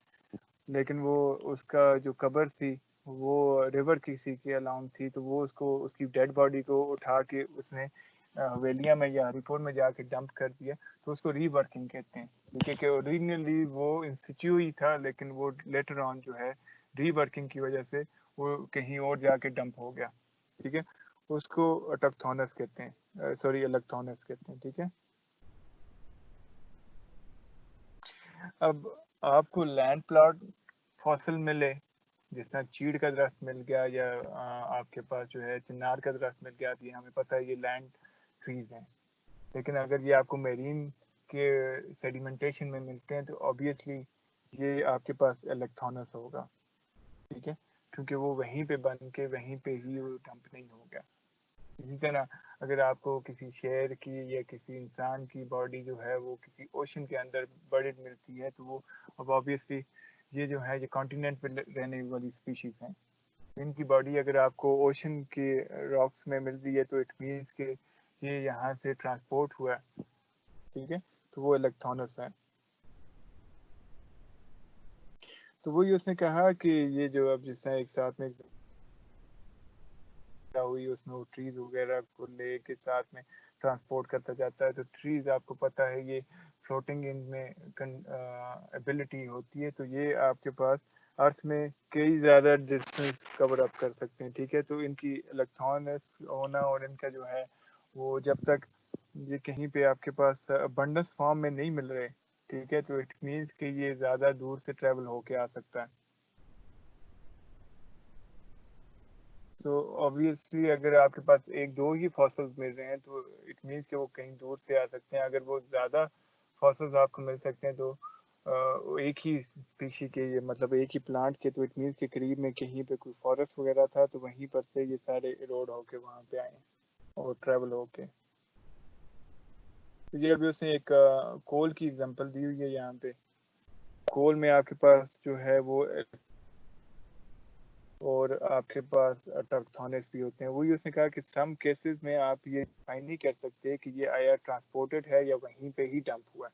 लेकिन वो उसका जो कब्र थी वो रिवर किसी के अलाउंड थी तो वो उसको उसकी डेड बॉडी को उठा के उसने हवेलिया में या हरिपुर में जाके डंप कर दिया, तो उसको रीवर्किंग कहते हैं, ठीक है। कि ओरिजिनली वो इन सिचु ही था लेकिन वो लेटर ऑन जो है रीवर्किंग की वजह से वो कहीं और जाके डंप हो गया, ठीक है। उसको अटकथोनस कहते हैं, सॉरी अलगथोनस कहते हैं, ठीक है। अब आपको लैंड प्लॉट फॉसिल मिले, जिस तरह चीड़ का दरख्त मिल गया या आपके पास जो है चिनार का दरख्त मिल गया, ये हमें पता है ये लैंड ट्रीज हैं। लेकिन अगर ये आपको मेरीन के सेडिमेंटेशन में मिलते हैं तो ऑब्वियसली ये आपके पास इलेक्ट्रॉनस होगा, ठीक है, क्योंकि वो वहीं पे बन के वहीं पे ही वो डंप नहीं हो गया। इसी तरह अगर आपको किसी शेर की या किसी इंसान की बॉडी जो है वो किसी ओशन के अंदर बर्डेड मिलती है तो वो अब ऑब्वियसली ये जो है ये कॉन्टिनेंट पे रहने वाली स्पीशीज हैं, इनकी बॉडी अगर आपको ओशन के रॉक्स में मिल रही है तो इट मीन्स के ये यहाँ से ट्रांसपोर्ट हुआ है, ठीक है, तो वो इलेक्ट्रॉनस है। तो वही उसने कहा कि ये जो अब जिस तरह एक साथ में हुई उसमें वो ट्रीज वगैरह को ले के साथ में ट्रांसपोर्ट करता जाता है, तो ट्रीज आपको पता है ये फ्लोटिंग इन में एबिलिटी होती है, तो ये आपके पास अर्थ में कई ज़्यादा डिस्टेंस कवर अप कर सकते हैं, ठीक है। तो इनकी इलेक्ट्रॉनस होना और इनका जो है वो जब तक ये कहीं पे आपके पास अबंडेंस फॉर्म में नहीं मिल रहे, ठीक है, तो इट मीन्स कि ये ज़्यादा दूर से ट्रेवल होके आ सकता है। तो ऑब्वियसली अगर आपके पास एक दो ही फॉसिल्स मिल रहे हैं तो इट मीन्स कि वो कहीं दूर से आ सकते हैं। अगर वो ज़्यादा फॉसिल्स आपको मिल सकते हैं तो एक ही स्पीशी के ये मतलब एक ही प्लांट के, तो इट मीन्स के करीब में कहीं पे कोई फॉरेस्ट वगैरह था तो वहीं पर से ये सारे इरोड होके वहाँ पे आए और ट्रेवल होके। तो ये अभी उसने एक कोल की एग्जांपल दी हुई है यहाँ पे। कोल में आपके पास जो है वो और आपके पास टर्कथोनिस भी होते हैं। वही उसने कहा कि सम केसेस में आप ये डिफाइन नहीं कर सकते कि ये आया ट्रांसपोर्टेड है या वहीं पे ही डंप हुआ है।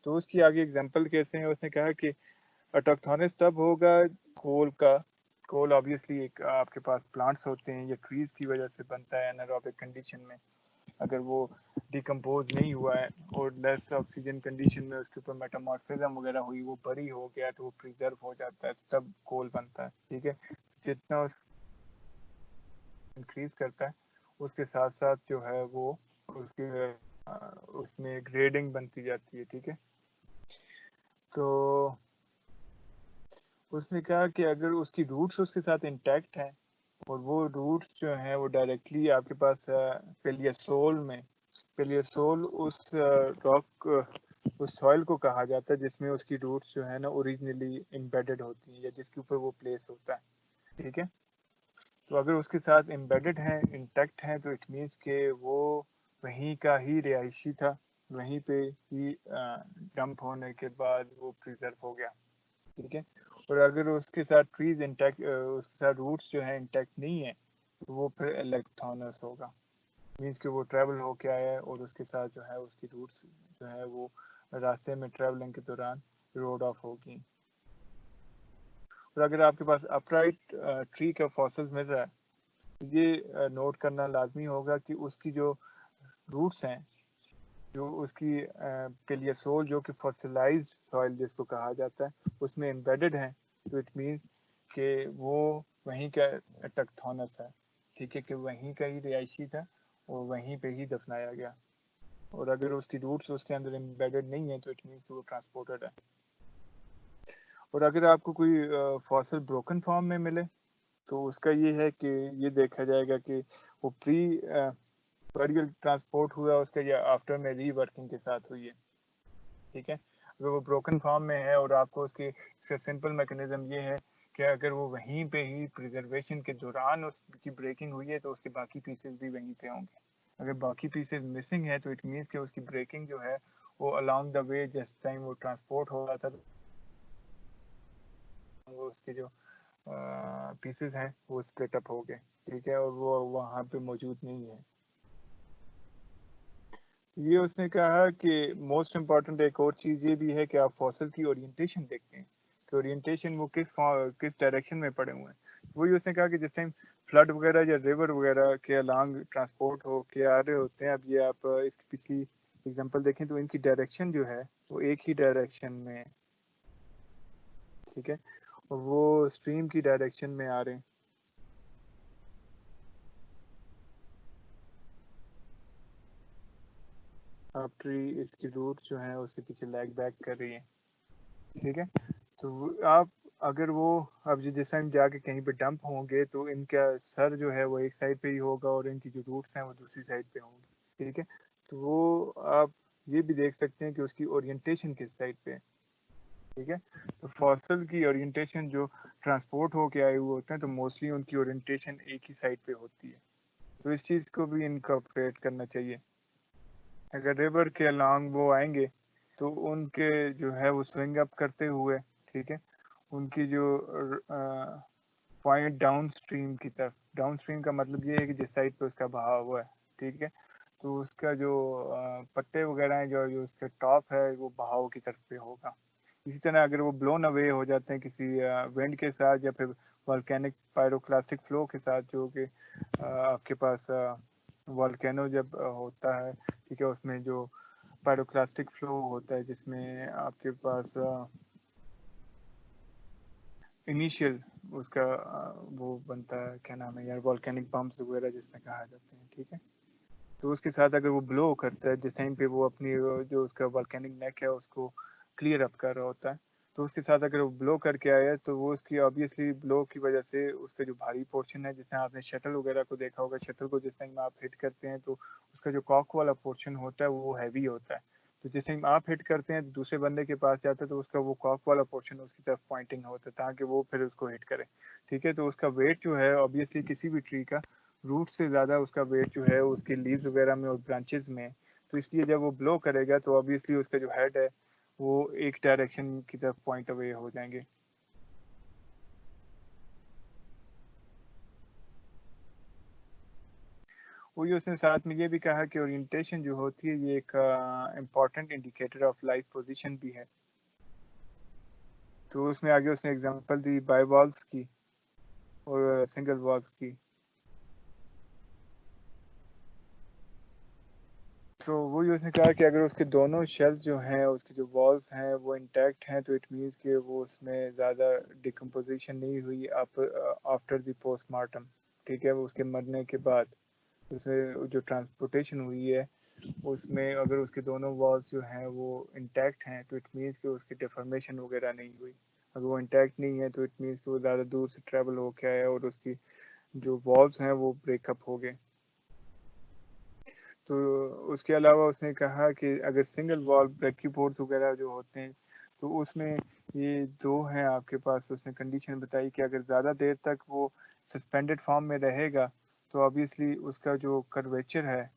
तो उसकी आगे एग्जांपल कैसे हैं, उसने कहा कि टर्कथोनिस तब होगा कोल का कोल ऑब्वियसली एक आपके पास प्लांट्स होते हैं या ट्रीज की वजह से बनता है एनारोबिक कंडीशन में। अगर वो डिकम्पोज नहीं हुआ है और लेस ऑक्सीजन कंडीशन में उसके ऊपर मेटामॉर्फिज्म वगैरह हुई, वो बरी हो गया तो वो प्रिजर्व हो जाता है, तब कोल बनता है। ठीक है, जितना इंक्रीज करता है उसके साथ साथ जो है वो उसके उसमें ग्रेडिंग बनती जाती है। ठीक है, तो उसने कहा कि अगर उसकी रूट्स उसके साथ इंटैक्ट हैं और वो रूट्स जो हैं वो डायरेक्टली आपके पास पेलियोसोल उस रॉक उस सॉइल को कहा जाता है जिसमें उसकी रूट्स जो है ना ओरिजिनली एम्बेडेड होती हैं या जिसके ऊपर वो प्लेस होता है। ठीक है, तो अगर उसके साथ एम्बेडेड है, इंटैक्ट है, तो इट मीन्स के वो वहीं का ही रिहायशी था, वहीं पे ही डंप होने के बाद वो प्रिजर्व हो गया। ठीक है, और अगर उसके साथ ट्रीज इंटैक्ट उसके साथ रूट्स जो है इंटैक्ट नहीं है तो वो फिर इलेक्ट्रॉनस होगा, मीन्स कि वो ट्रैवल होके आया है और उसके साथ जो है उसकी रूट्स जो है वो रास्ते में ट्रैवलिंग के दौरान रोड ऑफ होगी। और अगर आपके पास अपराइट ट्री का फॉसिल्स मिल रहा है तो ये नोट करना लाजमी होगा कि उसकी जो रूट्स हैं, जो उसकी पेलियोसोल जो कि फॉसिलाइज्ड सॉइल जिसको कहा जाता है उसमें एम्बेडेड है, तो इट मीन्स कि वो वहीं का टेक्टोनस है। ठीक है, कि वहीं का ही रिहायशी था और वहीं पे ही दफनाया गया। और अगर उसकी रूट्स उसके अंदर एम्बेडेड नहीं है तो इट मीन्स वो ट्रांसपोर्टेड है। और अगर आपको कोई फॉसिल ब्रोकन फॉर्म में मिले तो उसका ये है कि ये देखा जाएगा कि वो प्री बरियल ट्रांसपोर्ट हुआ उसका या आफ्टर में रीवर्किंग के साथ हुई है। ठीक है, अगर वो ब्रोकन फॉर्म में है और आपको उसकी इसका सिंपल मैकेनिज्म ये है कि अगर वो वहीं पे ही प्रिजर्वेशन के दौरान उसकी ब्रेकिंग हुई है तो उसके बाकी पीसेस भी वहीं पे होंगे। अगर बाकी पीसेस मिसिंग है तो इट मीन्स कि उसकी ब्रेकिंग जो है वो अलोंग द वे जिस टाइम वो ट्रांसपोर्ट हो रहा था वो उसके जो पीसेस हैं वो स्प्लिट अप हो गए। ठीक है, और वो वहाँ पे मौजूद नहीं है। ये उसने कहा कि मोस्ट इम्पॉर्टेंट एक और चीज़ ये भी है कि आप फॉसिल की ओरिएंटेशन देखते हैं कि ओरिएंटेशन वो किस डायरेक्शन में पड़े हुए हैं। वही उसने कहा कि जिस टाइम फ्लड वगैरह या रिवर वगैरह के अलांग ट्रांसपोर्ट हो के आ रहे होते हैं, अब ये आप इसकी पिछली एग्जांपल देखें तो इनकी डायरेक्शन जो है वो एक ही डायरेक्शन में है। ठीक है, और वो स्ट्रीम की डायरेक्शन में आ रहे हैं। अब ट्री इसकी रूट जो है उसके पीछे लैग बैक कर रही है। ठीक है, तो आप अगर वो अब जिस टाइम जाके कहीं पे डंप होंगे तो इनका सर जो है वो एक साइड पे ही होगा और इनकी जो रूट्स हैं वो दूसरी साइड पे होंगी। ठीक है, तो वो आप ये भी देख सकते हैं कि उसकी ओरिएंटेशन किस साइड पे है। ठीक है, तो फॉसिल की ओरिएंटेशन जो ट्रांसपोर्ट होके आए हुए होते हैं तो मोस्टली उनकी ओरिएंटेशन एक ही साइड पे होती है, तो इस चीज़ को भी इनकॉर्पोरेट करना चाहिए। अगर रिवर के अलॉन्ग वो आएंगे तो उनके जो है वो स्विंग अप करते हुए, ठीक है, उनकी जो पॉइंट डाउन स्ट्रीम की तरफ, डाउन स्ट्रीम का मतलब ये है कि जिस साइड पे उसका बहाव हुआ है, ठीक है, तो उसका जो पत्ते वगैरह हैं जो जो उसका टॉप है वो बहाव की तरफ पे होगा। इसी तरह अगर वो ब्लोन अवे हो जाते हैं किसी विंड के साथ या फिर वॉल्केनिक पायरोक्लास्टिक फ्लो के साथ, जो कि आपके पास वॉल्केनो जब होता है, ठीक है, उसमें जो पायरोक्लास्टिक फ्लो होता है जिसमें आपके पास इनिशियल उसका वो बनता है, क्या नाम है यार, वॉल्केनिक बम्प्स वगैरह जिसमें कहा जाते हैं। ठीक है, तो उसके साथ अगर वो ब्लो करता है जिस टाइम पे वो अपनी जो उसका वॉल्केनिक नेक है उसको क्लियर अप कर रहा होता है, तो उसके साथ अगर वो ब्लो करके आया तो वो उसकी ऑब्वियसली ब्लो की वजह से उसका जो भारी पोर्शन है, जिसमें आपने शटल वगैरह को देखा होगा, शटल को जिस टाइम आप हिट करते हैं तो उसका जो कॉक वाला पोर्शन होता है वो हैवी होता है, तो जिस टाइम आप हिट करते हैं दूसरे बंदे के पास जाते हैं तो उसका वो कॉक वाला पोर्शन उसकी तरफ पॉइंटिंग होता है ताकि वो फिर उसको हिट करे। ठीक है, तो उसका वेट जो है ऑब्वियसली किसी भी ट्री का रूट से ज़्यादा उसका वेट जो है उसके लीव्स वगैरह में और ब्रांचेस में, तो इसलिए जब वो ब्लो करेगा तो ऑब्वियसली उसका जो हेड है वो एक डायरेक्शन की तरफ पॉइंट अवे हो जाएंगे। वही उसने साथ में ये भी कहा कि ओरिएंटेशन जो होती है ये एक important indicator of life position भी है। तो उसमें आगे उसने एग्जांपल दी बाइवॉल्व्स की, और सिंगल वॉल्स की। तो वही उसने कहा कि अगर उसके दोनों शेल्स जो हैं, उसके जो वॉल्स हैं वो इंटैक्ट हैं, तो इट मीन्स कि वो उसमें ज़्यादा डिकम्पोजिशन नहीं हुई आफ्टर द पोस्टमार्टम। ठीक है, वो उसके मरने के बाद उसे जो ट्रांसपोर्टेशन हुई है उसमें अगर उसके दोनों वॉल्स जो हैं वो इंटैक्ट हैं, तो इट मीन्स कि उसकी डिफॉर्मेशन वगैरह नहीं हुई। अगर वो इंटैक्ट नहीं है तो इट मीन्स कि वो ज़्यादा दूर से ट्रैवल होके आया और उसकी जो वॉल्स हैं वो ब्रेकअप हो गए। तो उसके अलावा उसने कहा कि अगर सिंगल वॉल ब्रैकियोपोड्स वगैरह जो होते हैं तो उसमें ये दो हैं आपके पास। उसने कंडीशन बताई कि अगर ज़्यादा देर तक वो सस्पेंडेड फॉर्म में रहेगा तो ऑब्वियसली उसका जो कर्वेचर है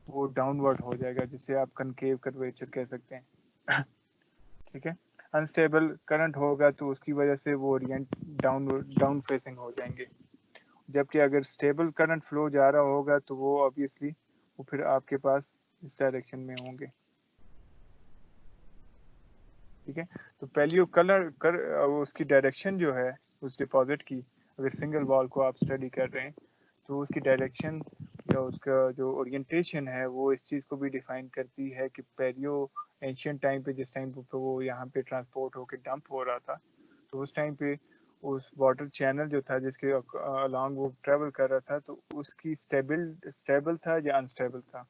वो डाउनवर्ड हो जाएगा, जिसे आप कनकेव कर्वेचर कह सकते हैं। ठीक है, अनस्टेबल करंट होगा तो उसकी वजह से वो ओरिएंट डाउन फेसिंग हो जाएंगे। जबकि अगर स्टेबल करंट फ्लो जा रहा होगा तो वो ऑब्वियसली वो फिर आपके पास इस डायरेक्शन में होंगे। ठीक है, तो पैलियो कलर उसकी डायरेक्शन जो है उस डिपॉजिट की, अगर सिंगल वॉल को आप स्टडी कर रहे हैं तो उसकी डायरेक्शन या उसका जो ओरिएंटेशन है वो इस चीज़ को भी डिफाइन करती है कि पैलियो एंशियंट टाइम पे जिस टाइम पे वो यहाँ पे ट्रांसपोर्ट होकर डंप हो रहा था तो उस टाइम पे उस वाटर चैनल जो था जिसके अलॉन्ग वो ट्रेवल कर रहा था तो उसकी स्टेबल था या अनस्टेबल था।